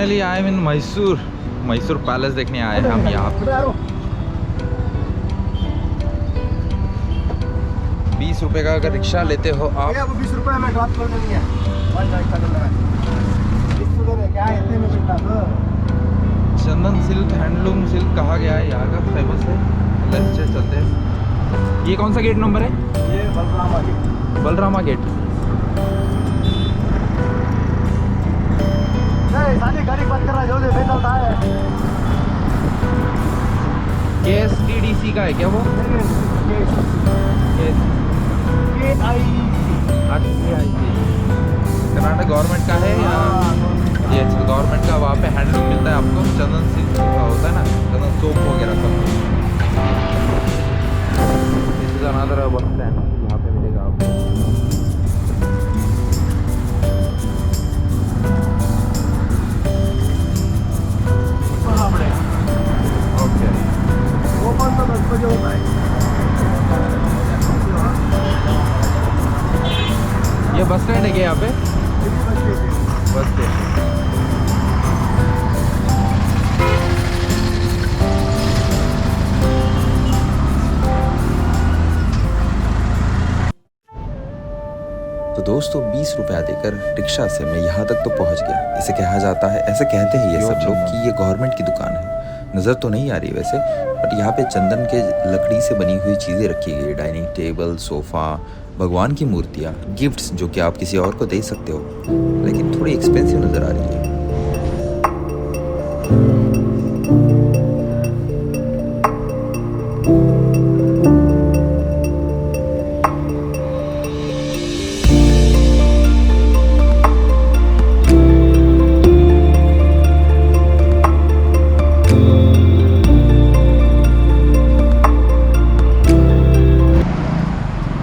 Finally I am in Mysore palace देखने आए हैं हम यहाँ पे। 20 रुपए का अगर रिक्शा लेते हो आप, 20 रुपये में ड्रॉप कर देंगे। क्या है इतने में मिलता है? चंदन सिल्क हैंडलूम सिल्क कहा गया है, यहाँ का फेमस है। लेट्स चलते हैं। ये कौन सा गेट नंबर है? ये बलरामा गेट। बलरामा गेट। सारी गाड़ी बंद कर रहा है, जो भी चलता है। KSTDC का है क्या वो? कर्नाटक गवर्नमेंट का है या ये गवर्नमेंट का? वहाँ पे हैंडलूम मिलता है आपको, चंदन सिल्क का होता है ना, चंदन सोप वगैरह सब। This is another bus stand, यहाँ पे मिलेगा आपको। ओके, ओपन तो 10 बजे होता है। ये बस स्टैंड है क्या यहाँ पे? Bus stand. तो दोस्तों 20 रुपया देकर रिक्शा से मैं यहाँ तक तो पहुँच गया। इसे कहा जाता है, ऐसे कहते हैं ये सब लोग कि ये गवर्नमेंट की दुकान है। नज़र तो नहीं आ रही वैसे, बट यहाँ पे चंदन के लकड़ी से बनी हुई चीज़ें रखी गई, डाइनिंग टेबल, सोफ़ा, भगवान की मूर्तियाँ, गिफ्ट्स जो कि आप किसी और को दे सकते हो, लेकिन थोड़ी एक्सपेंसिव नज़र आ रही है।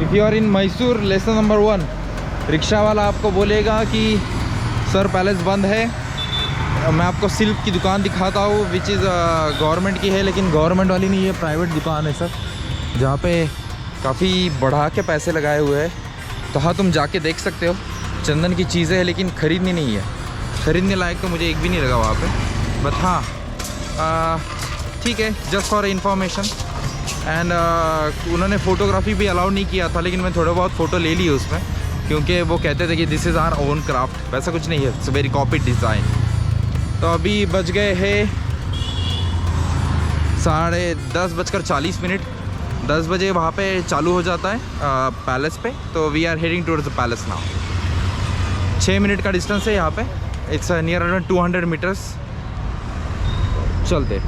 If you are in Mysore, lesson number 1, rickshaw वाला आपको बोलेगा कि सर पैलेस बंद है। मैं आपको सिल्क की दुकान दिखाता हूँ, विच इज़ गवर्नमेंट की है, लेकिन गवर्नमेंट वाली नहीं है, प्राइवेट दुकान है सर, जहाँ पे काफ़ी बढ़ा के पैसे लगाए हुए हैं। तो हाँ, तुम जाके देख सकते हो। चंदन की चीज़ें हैं, लेकिन ख़रीदनी नहीं है। ख़रीदने लायक तो मुझे एक भी नहीं लगा वहाँ पे, बट हाँ ठीक है, जस्ट फॉर इंफॉर्मेशन। एंड उन्होंने फ़ोटोग्राफी भी अलाउ नहीं किया था, लेकिन मैं थोड़ा बहुत फ़ोटो ले ली उसमें, क्योंकि वो कहते थे कि this is our own craft. वैसा कुछ नहीं है, इट्स वेरी कॉपीड डिज़ाइन। तो अभी बज गए हैं 10:40। 10 बजे वहाँ पे चालू हो जाता है पैलेस पे। तो we are heading towards the palace now. 6 minute का डिस्टेंस है यहाँ पे, इट्स नियर अराउंड 200 मीटर्स। चलते।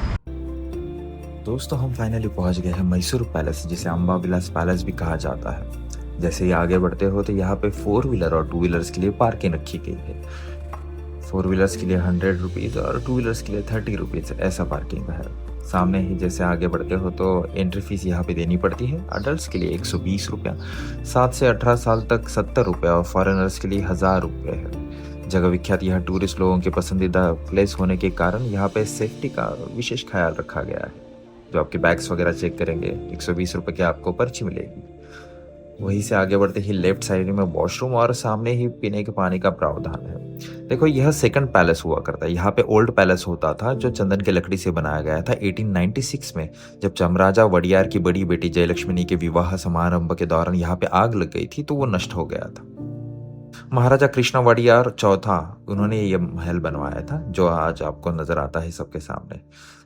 दोस्तों हम फाइनली पहुंच गए हैं मैसूर पैलेस, जिसे अम्बा विलास पैलेस भी कहा जाता है। जैसे ही आगे बढ़ते हो तो यहाँ पे 4 व्हीलर और 2 व्हीलर्स के लिए पार्किंग रखी गई है। 4 व्हीलर्स के लिए 100 रुपीज़ और 2 व्हीलर्स के लिए 30 रुपीज़, ऐसा पार्किंग है। सामने ही जैसे आगे बढ़ते हो तो एंट्री फीस यहाँ पे देनी पड़ती है। अडल्ट के लिए 120 रुपया, 7 से 18 साल तक 70 रुपया और फॉरेनर्स के लिए 1000 रुपये है। जगह विख्यात यह टूरिस्ट लोगों के पसंदीदा प्लेस होने के कारण यहाँ पे सेफ्टी का विशेष ख्याल रखा गया है। जो आपके बैग्स वगैरह चेक करेंगे, 120 रुपये की आपको पर्ची मिलेगी। वहीं से आगे बढ़ते ही लेफ्ट साइड में वॉशरूम और सामने ही पीने के पानी का प्रावधान है। देखो, यह सेकंड पैलेस हुआ करता है। यहाँ पे ओल्ड पैलेस होता था जो चंदन के लकड़ी से बनाया गया था 1896 में, जब चामराजा वडियार की बड़ी बेटी जयलक्ष्मी के विवाह समारंभ के दौरान यहाँ पे आग लग गई थी, तो वो नष्ट हो गया था। महाराजा कृष्ण वडियार चौथा, उन्होंने ये महल बनवाया था जो आज आपको नजर आता है सबके सामने।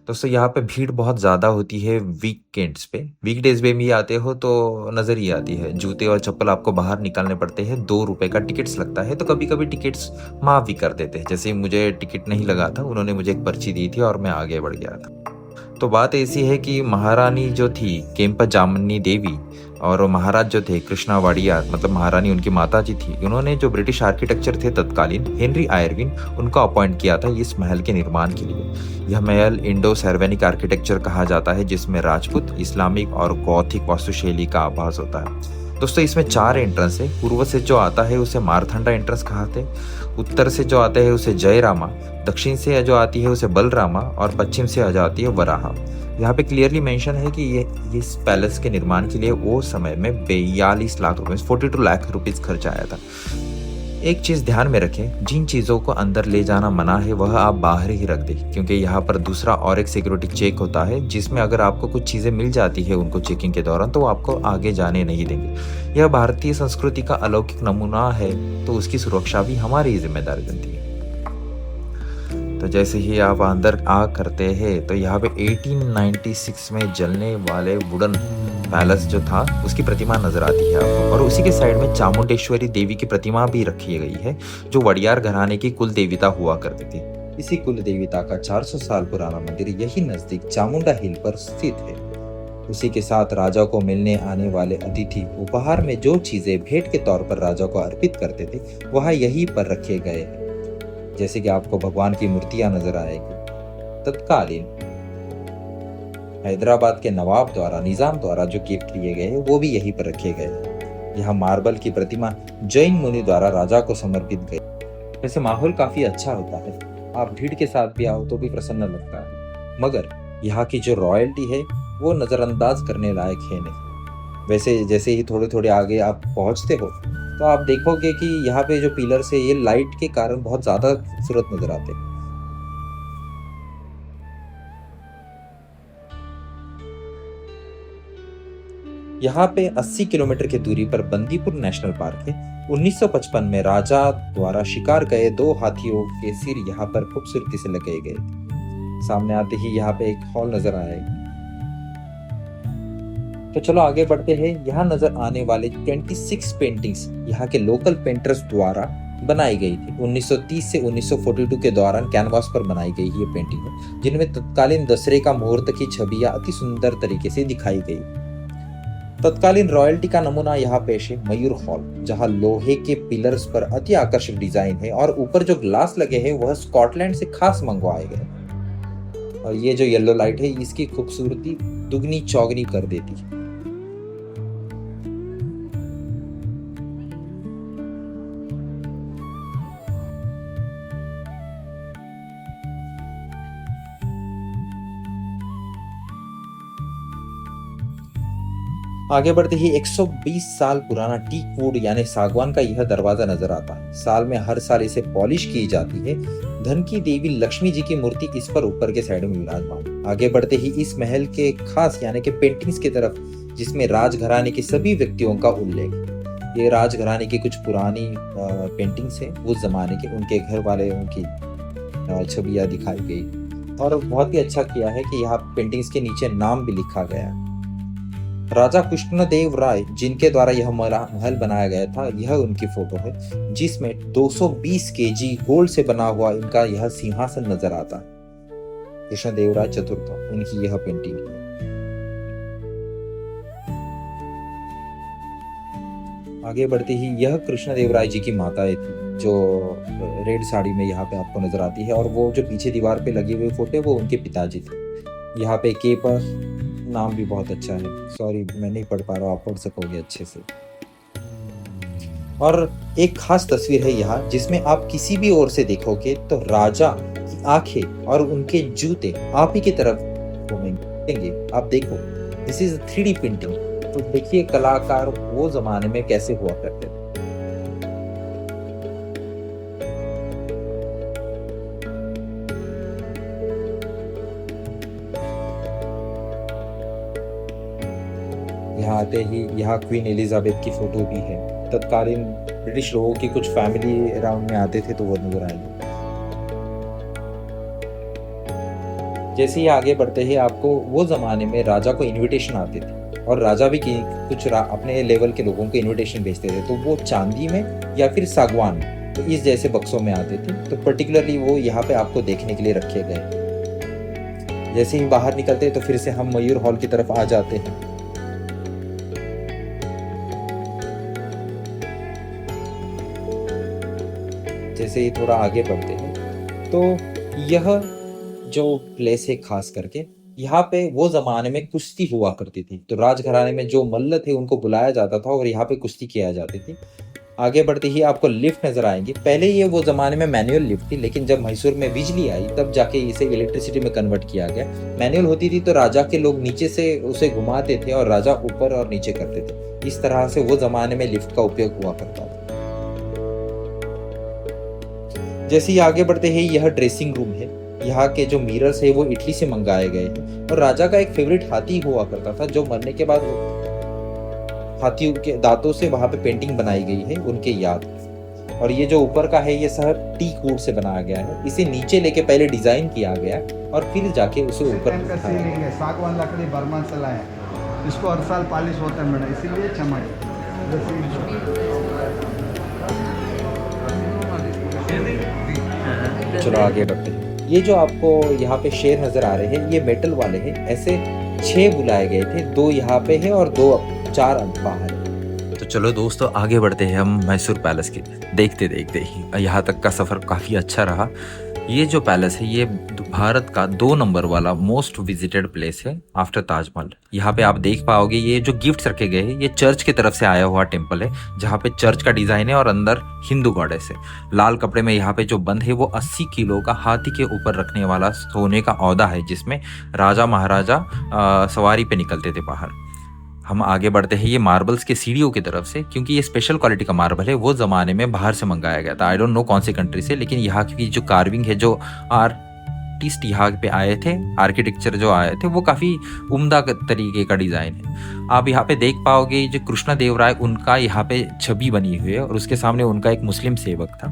दोस्तों यहाँ पे भीड़ बहुत ज़्यादा होती है वीकेंड्स पे। वीकडेज में भी आते हो तो नज़र ही आती है। जूते और चप्पल आपको बाहर निकालने पड़ते हैं। 2 रुपए का टिकट्स लगता है, तो कभी कभी टिकट्स माफ़ भी कर देते हैं। जैसे मुझे टिकट नहीं लगा था, उन्होंने मुझे एक पर्ची दी थी और मैं आगे बढ़ गया था। तो बात ऐसी है कि महारानी जो थी केम्पा जामनी देवी और महाराज जो थे कृष्णा वाडियार, मतलब महारानी उनकी माता जी थी, उन्होंने जो ब्रिटिश आर्किटेक्चर थे तत्कालीन हेनरी आयरविन, उनको अपॉइंट किया था इस महल के निर्माण के लिए। यह महल इंडो सैरवेनिक आर्किटेक्चर कहा जाता है, जिसमें राजपूत, इस्लामिक और गौथिक वास्तुशैली का आभास होता है। दोस्तों इसमें 4 एंट्रेंस है। पूर्व से जो आता है उसे मारथंडा एंट्रेंस कहते हैं, उत्तर से जो आता है उसे जयरामा, दक्षिण से जो आती है उसे बलरामा और पश्चिम से जो आती है वराहा। यहाँ पे क्लियरली मेंशन है कि ये इस पैलेस के निर्माण के लिए वो समय में 42 लाख रुपए 42 लाख रुपीज खर्च आया था। एक चीज़ ध्यान में रखें, जिन चीज़ों को अंदर ले जाना मना है वह आप बाहर ही रख दें, क्योंकि यहाँ पर दूसरा और एक सिक्योरिटी चेक होता है जिसमें अगर आपको कुछ चीज़ें मिल जाती है उनको चेकिंग के दौरान तो वो आपको आगे जाने नहीं देंगे। यह भारतीय संस्कृति का अलौकिक नमूना है, तो उसकी सुरक्षा भी हमारी ही जिम्मेदारी बनती है। तो जैसे ही आप अंदर आ करते हैं तो यहाँ पे 1896 में जलने वाले वुडन पैलेस जो था उसकी प्रतिमा नजर आती है आपको, और उसी के साइड में चामुंडेश्वरी देवी की प्रतिमा भी रखी गई है जो वडियार घराने की कुल देवता हुआ करती थी। इसी कुल देवता का 400 साल पुराना मंदिर यही नजदीक चामुंडा हिल पर स्थित है। उसी के साथ राजा को मिलने आने वाले अतिथि उपहार में जो चीजें भेंट के तौर पर राजा को अर्पित करते थे वह यहीं पर रखे गए हैं। जैसे कि आपको भगवान की मूर्तियां नजर आएगी। तत्कालीन हैदराबाद के नवाब द्वारा निजाम द्वारा जो गिफ्ट किए गए हैं वो भी यहीं पर रखे गए हैं। यह मार्बल की प्रतिमा जैन मुनि द्वारा राजा को समर्पित गई। वैसे माहौल काफी अच्छा होता है, आप भीड़ के साथ भी आओ तो भी प्रसन्न लगता है, मगर यहाँ की जो रॉयल्टी है वो नजरअंदाज करने लायक है नहीं। वैसे जैसे ही थोड़े थोड़े आगे आप पहुंचते हो तो आप देखोगे कि यहाँ पे जो पिलर्स है ये लाइट के कारण बहुत ज्यादा खूबसूरत नजर आते हैं। यहाँ पे 80 किलोमीटर की दूरी पर बंदीपुर नेशनल पार्क है। 1955 में राजा द्वारा शिकार गए 2 हाथियों के सिर यहाँ पर खूबसूरती से लगाए गए। सामने आते ही यहाँ पे एक हॉल नजर आएगा। तो चलो आगे बढ़ते हैं। यहाँ नजर आने वाले 26 पेंटिंग्स यहाँ के लोकल पेंटर्स द्वारा बनाई गई थी। 1930 से 1942 के दौरान कैनवास पर बनाई गई ये पेंटिंग है, जिनमें तत्कालीन दशहरे का मुहूर्त की छवियां अति सुंदर तरीके से दिखाई गई। तत्कालीन रॉयल्टी का नमूना यहाँ पेश है मयूर हॉल, जहाँ लोहे के पिलर्स पर अति आकर्षक डिजाइन है और ऊपर जो ग्लास लगे हैं वह स्कॉटलैंड से खास मंगवाए गए। और ये जो येलो लाइट है इसकी खूबसूरती दुगनी चौगनी कर देती है। आगे बढ़ते ही 120 साल पुराना टीक वुड यानी सागवान का यह दरवाजा नजर आता है। साल में हर साल इसे पॉलिश की जाती है। धन की देवी लक्ष्मी जी की मूर्ति इस पर ऊपर के साइड में विराजमान। आगे बढ़ते ही इस महल के खास यानी कि पेंटिंग्स की तरफ, जिसमें राजघराने के सभी व्यक्तियों का उल्लेख। ये राजघराने की कुछ पुरानी पेंटिंग्स है, उस जमाने के, उनके घर वाले, उनकी छवियां दिखाई गई और बहुत ही अच्छा किया है कि यहाँ पेंटिंग्स के नीचे नाम भी लिखा गया है। राजा कृष्णदेव राय जिनके द्वारा यह महल बनाया गया था, यह उनकी फोटो है, जिसमें 220 केजी गोल्ड से बना हुआ इनका यह सिंहासन नजर आता है। कृष्णदेव राय चतुर्थ, उनकी यह पेंटिंग है। आगे बढ़ते ही यह कृष्णदेव राय जी की माताएं थी जो रेड साड़ी में यहाँ पे आपको नजर आती है, और वो जो पीछे दीवार पे लगे हुए फोटो वो उनके पिताजी थे। यहाँ पे के पर नाम भी बहुत अच्छा है, सॉरी मैं नहीं पढ़ पा रहा हूँ, आप पढ़ सकोगे अच्छे से। और एक खास तस्वीर है यहाँ, जिसमें आप किसी भी ओर से देखोगे तो राजा की आंखें और उनके जूते आप ही की तरफ घूमेंगे। आप देखो, दिस इज 3D पेंटिंग। तो देखिए कलाकार वो जमाने में कैसे हुआ करते थे। यहाँ आते ही यहाँ क्वीन एलिजाबेथ की फोटो भी है। तत्कालीन ब्रिटिश लोगों की कुछ फैमिली अराउंड में आते थे तो वो नजर आएंगे। जैसे ही आगे बढ़ते हैं आपको वो जमाने में राजा को इनविटेशन आते थे, और राजा भी कुछ अपने लेवल के लोगों को इनविटेशन भेजते थे, तो वो चांदी में या फिर सागवान में, तो इस जैसे बक्सों में आते थे। तो पर्टिकुलरली वो यहाँ पे आपको देखने के लिए रखे गए। जैसे ही बाहर निकलते हैं तो फिर से हम मयूर हॉल की तरफ आ जाते हैं। जैसे ही थोड़ा आगे बढ़ते हैं तो यह जो प्लेस है खास करके यहाँ पे वो जमाने में कुश्ती हुआ करती थी। तो राजघराने में जो मल्ल थे उनको बुलाया जाता था और यहाँ पे कुश्ती किया जाती थी। आगे बढ़ते ही आपको लिफ्ट नजर आएंगी। पहले ये वो जमाने में मैनुअल लिफ्ट थी, लेकिन जब मैसूर में बिजली आई तब जाके इसे इलेक्ट्रिसिटी में कन्वर्ट किया गया। मैनुअल होती थी तो राजा के लोग नीचे से उसे घुमाते थे और राजा ऊपर और नीचे करते थे। इस तरह से वो जमाने में लिफ्ट का उपयोग हुआ करता था। जैसे ही आगे बढ़ते हैं यह ड्रेसिंग रूम है। यहाँ के जो मिरर्स है वो इटली से मंगाए गए हैं और राजा का एक फेवरेट हाथी हुआ करता था जो मरने के बाद हाथी के दांतों से वहां पे पेंटिंग बनाई गई है उनके याद। और ये जो ऊपर का है ये शहर टीक वुड से बनाया गया है। इसे नीचे लेके पहले डिजाइन किया गया और फिर जाके उसे ऊपर का सीलिंग है, सागवान लकड़ी बर्मा से लाए हैं। इसको हर साल पॉलिश होता है मैडम, इसीलिए चमक। चलो आगे बढ़ते हैं। ये जो आपको यहाँ पे शेर नजर आ रहे हैं ये मेटल वाले हैं। ऐसे 6 बुलाए गए थे, 2 यहाँ पे है और 4 बाहर है। तो चलो दोस्तों आगे बढ़ते हैं हम मैसूर पैलेस के। देखते देखते ही यहाँ तक का सफ़र काफ़ी अच्छा रहा। ये जो पैलेस है ये भारत का 2 नंबर वाला मोस्ट विजिटेड प्लेस है आफ्टर ताजमहल। यहाँ पे आप देख पाओगे ये जो गिफ्ट्स रखे गए हैं ये चर्च की तरफ से आया हुआ टेम्पल है जहाँ पे चर्च का डिजाइन है और अंदर हिंदू गॉडेस है। लाल कपड़े में यहाँ पे जो बंद है वो 80 किलो का हाथी के ऊपर रखने वाला सोने का औदा है जिसमें राजा महाराजा सवारी पे निकलते थे बाहर। हम आगे बढ़ते हैं ये मार्बल्स के सीढ़ियों की तरफ से, क्योंकि ये स्पेशल क्वालिटी का मार्बल है वो ज़माने में बाहर से मंगाया गया था। आई डोंट नो कौन सी कंट्री से, लेकिन यहाँ की जो कार्विंग है, जो आर्टिस्ट यहाँ पे आए थे, आर्किटेक्चर जो आए थे वो काफ़ी उम्दा तरीके का डिज़ाइन है। आप यहाँ पे देख पाओगे जो कृष्ण देव राय उनका यहाँ पे छवि बनी हुई है और उसके सामने उनका एक मुस्लिम सेवक था।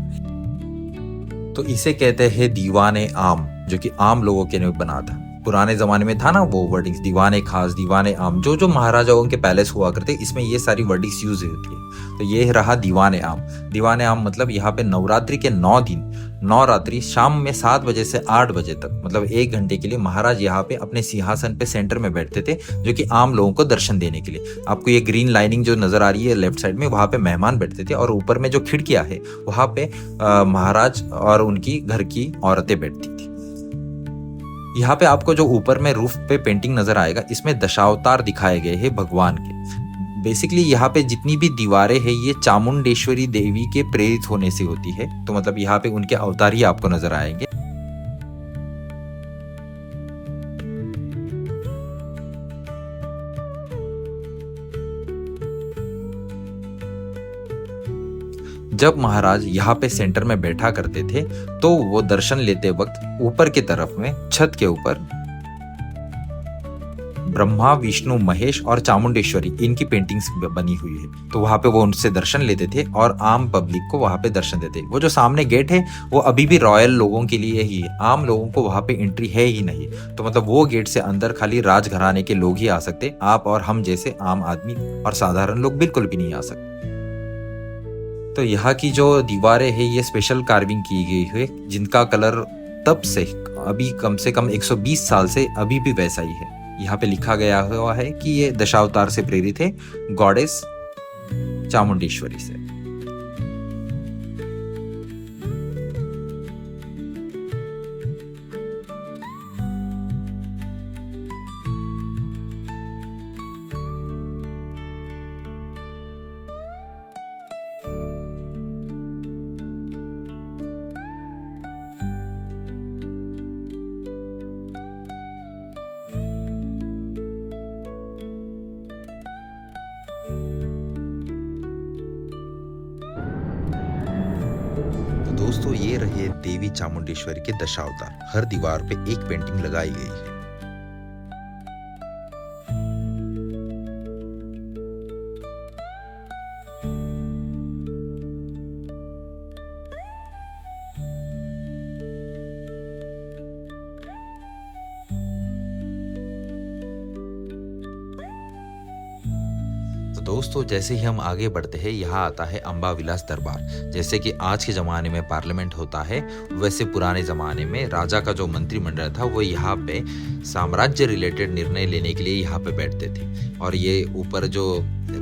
तो इसे कहते हैं दीवाने आम, जो कि आम लोगों के लिए बना था। पुराने जमाने में था ना वो वर्डिंग्स, दीवाने खास, दीवाने आम, जो महाराजाओं के पैलेस हुआ करते इसमें ये सारी वर्डिंग्स यूज होती है। तो ये रहा दीवाने आम। दीवाने आम मतलब यहाँ पे नवरात्रि के 9 दिन, 9 रात्रि शाम में 7 बजे से 8 बजे तक, मतलब 1 घंटे के लिए महाराज यहाँ पे अपने सिंहासन पे सेंटर में बैठते थे, जो कि आम लोगों को दर्शन देने के लिए। आपको ये ग्रीन लाइनिंग जो नजर आ रही है लेफ्ट साइड में, वहां पे मेहमान बैठते थे और ऊपर में जो खिड़कियां है वहां पे महाराज और उनकी घर की औरतें बैठती थी। यहाँ पे आपको जो ऊपर में रूफ पे पेंटिंग नजर आएगा इसमें दशावतार दिखाए गए हैं भगवान के। बेसिकली यहाँ पे जितनी भी दीवारें हैं ये चामुंडेश्वरी देवी के प्रेरित होने से होती है, तो मतलब यहाँ पे उनके अवतार ही आपको नजर आएंगे। जब महाराज यहाँ पे सेंटर में बैठा करते थे तो वो दर्शन लेते वक्त ऊपर की तरफ में छत के ऊपर ब्रह्मा, विष्णु, महेश और चामुंडेश्वरी इनकी पेंटिंग्स बनी हुई है। तो वहां पे वो उनसे दर्शन लेते थे और आम पब्लिक को वहां पे दर्शन देते। वो जो सामने गेट है वो अभी भी रॉयल लोगों के लिए ही है, आम लोगों को वहां पे एंट्री है ही नहीं। तो मतलब वो गेट से अंदर खाली राजघराने के लोग ही आ सकते, आप और हम जैसे आम आदमी और साधारण लोग बिल्कुल भी नहीं आ सकते। तो यहाँ की जो दीवारें हैं ये स्पेशल कार्विंग की गई है जिनका कलर तब से अभी कम से कम 120 साल से अभी भी वैसा ही है। यहाँ पे लिखा गया हुआ है कि ये दशावतार से प्रेरित है, गॉडेस चामुंडेश्वरी से। दोस्तों ये रहे देवी चामुंडेश्वरी के दशावतार। हर दीवार पे एक पेंटिंग लगाई गई है। दोस्तों जैसे ही हम आगे बढ़ते हैं यहाँ आता है अम्बा विलास दरबार। जैसे कि आज के ज़माने में पार्लियामेंट होता है वैसे पुराने ज़माने में राजा का जो मंत्रिमंडल था वो यहाँ पे साम्राज्य रिलेटेड निर्णय लेने के लिए यहाँ पे बैठते थे। और ये ऊपर जो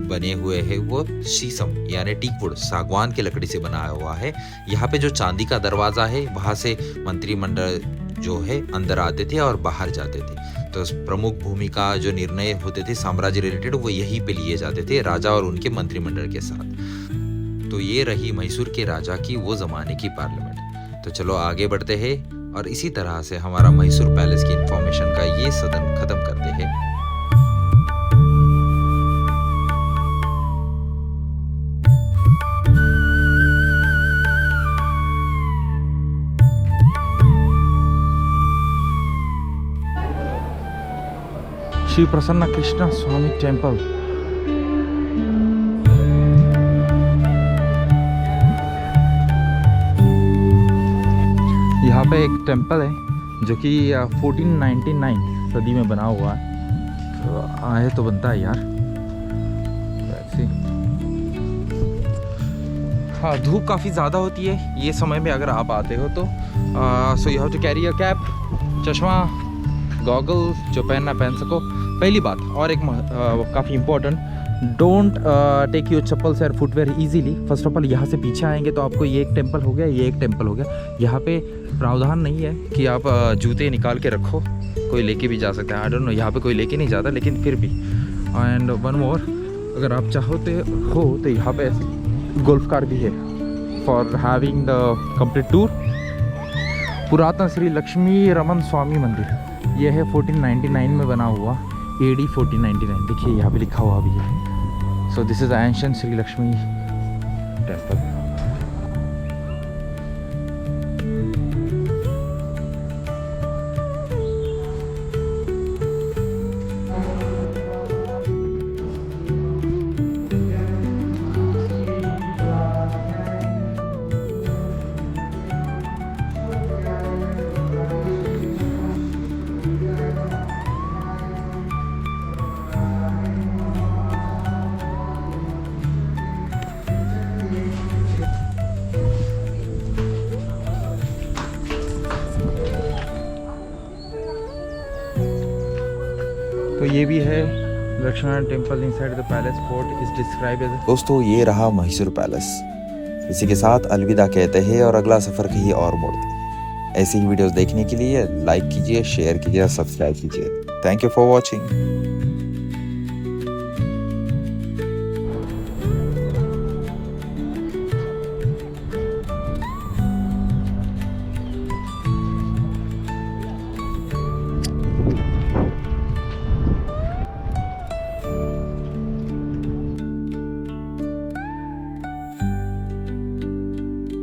बने हुए हैं वो शीशम यानी टीकवुड, सागवान की लकड़ी से बनाया हुआ है। यहाँ पे जो चांदी का दरवाज़ा है वहाँ से मंत्रिमंडल जो है अंदर आते थे और बाहर जाते थे। तो प्रमुख भूमिका जो निर्णय होते थे साम्राज्य रिलेटेड वो यहीं पे लिए जाते थे राजा और उनके मंत्रिमंडल के साथ। तो ये रही मैसूर के राजा की वो जमाने की पार्लियामेंट। तो चलो आगे बढ़ते हैं और इसी तरह से हमारा मैसूर पैलेस की इंफॉर्मेशन का ये सदन खत्म करते हैं। श्री प्रसन्न कृष्ण स्वामी टेम्पल। यहाँ पे एक टेम्पल है जो कि 1499 सदी में बना हुआ है, तो आए तो बनता है यार। हाँ, धूप काफ़ी ज़्यादा होती है ये समय में अगर आप आते हो तो। So you have to carry a cap, चश्मा, गॉगल्स जो पहनना पहन सको, पहली बात। और एक काफ़ी important, don't take your chappals और footwear easily. First of all यहाँ से पीछे आएंगे तो आपको ये एक टेम्पल हो गया, ये एक टेम्पल हो गया। यहाँ पे प्रावधान नहीं है कि आप जूते निकाल के रखो, कोई लेके भी जा सकता है। आई डोंट नो, यहाँ पे कोई लेके नहीं जाता, लेकिन फिर भी। एंड वन मोर, अगर आप चाहते हो तो यहाँ पे गोल्फ कार भी है for having the complete tour. पुरातन श्री लक्ष्मी रमन स्वामी मंदिर, ये है 1499 में बना हुआ, AD 1499। देखिए यहाँ पे लिखा हुआ भी है। So this is ancient Shri Lakshmi temple. तो ये भी है Lakshman temple inside the palace. Fort is describe as. दोस्तों, ये रहा मैसूर पैलेस। इसी के साथ अलविदा कहते हैं और अगला सफर कहीं और मोड़ते हैं। ऐसी ही वीडियोस देखने के लिए लाइक कीजिए, शेयर कीजिए और सब्सक्राइब कीजिए। Thank you for watching.